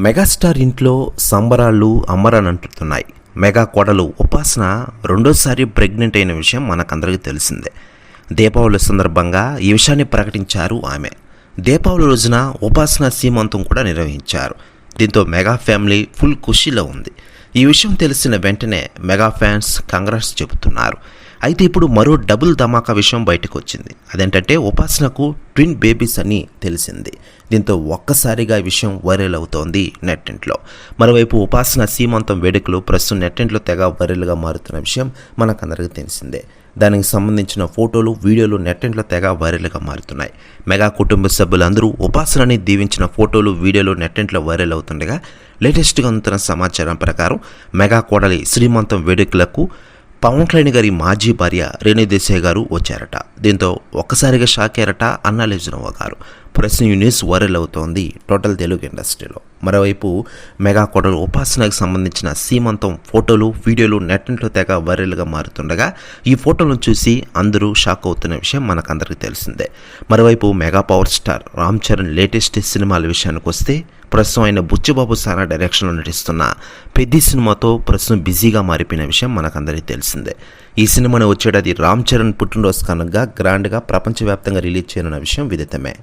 Megastar ఇంట్లో సంబరాలు అంటుతున్నాయి. మెగా కోడలు ఉపాసన రెండోసారి ప్రెగ్నెంట్ అయిన విషయం మనకందరికీ తెలిసిందే. దీపావళి సందర్భంగా ఈ విషయాన్ని ప్రకటించారు ఆమె. దీపావళి రోజున ఉపాసన సీమంతం కూడా నిర్వహించారు. దీంతో మెగా ఫ్యామిలీ ఫుల్ ఖుషీలో ఉంది. ఈ విషయం తెలిసిన వెంటనే మెగా ఫ్యాన్స్ కంగ్రాట్స్ చెబుతున్నారు. అయితే ఇప్పుడు మరో డబుల్ ధమాకా విషయం బయటకు వచ్చింది. అదేంటంటే ఉపాసనకు ట్విన్ బేబీస్ అని తెలిసింది. దీంతో ఒక్కసారిగా ఈ విషయం వైరల్ అవుతోంది నెట్టింట్లో. మరోవైపు ఉపాసన సీమంతం వేడుకలు ప్రస్తుతం నెట్టింట్లో తెగ వైరల్గా మారుతున్న విషయం మనకందరికీ తెలిసిందే. దానికి సంబంధించిన ఫోటోలు, వీడియోలు నెట్టింట్లో తెగ వైరల్గా మారుతున్నాయి. మెగా కుటుంబ సభ్యులందరూ ఉపాసనని దీవించిన ఫోటోలు, వీడియోలు నెట్టింట్లో వైరల్ అవుతుండగా లేటెస్ట్గా అందుతున్న సమాచారం ప్రకారం మెగా కోడలి శ్రీమంతం వేడుకలకు పవన్ కళ్యాణ్ గారి మాజీ భార్య రేణు దేశాయ్ గారు వచ్చారట. దీంతో ఒక్కసారిగా షాక్ అయ్యారట అన్నా లెజనోవా గారు. ప్రస్తుతం ఈ న్యూస్ వైరల్ అవుతోంది టోటల్ తెలుగు ఇండస్ట్రీలో. మరోవైపు మెగా కోడలు ఉపాసనకు సంబంధించిన సీమంతం ఫోటోలు, వీడియోలు నెట్టింట్లో తెగ వైరల్గా మారుతుండగా ఈ ఫోటోలను చూసి అందరూ షాక్ అవుతున్న విషయం మనకందరికీ తెలిసిందే. మరోవైపు mega power star Ram Charan latest సినిమాల విషయానికి వస్తే ప్రస్తుతం ఆయన బుచ్చిబాబు సానా డైరెక్షన్లో నటిస్తున్న పెద్ది సినిమాతో ప్రస్తుతం బిజీగా మారిపోయిన విషయం మనకందరికీ తెలిసిందే. ఈ సినిమాను వచ్చేటది రామ్ చరణ్ పుట్టినరోజు కనుక గ్రాండ్గా ప్రపంచవ్యాప్తంగా రిలీజ్ చేయనున్న విషయం విదితమే.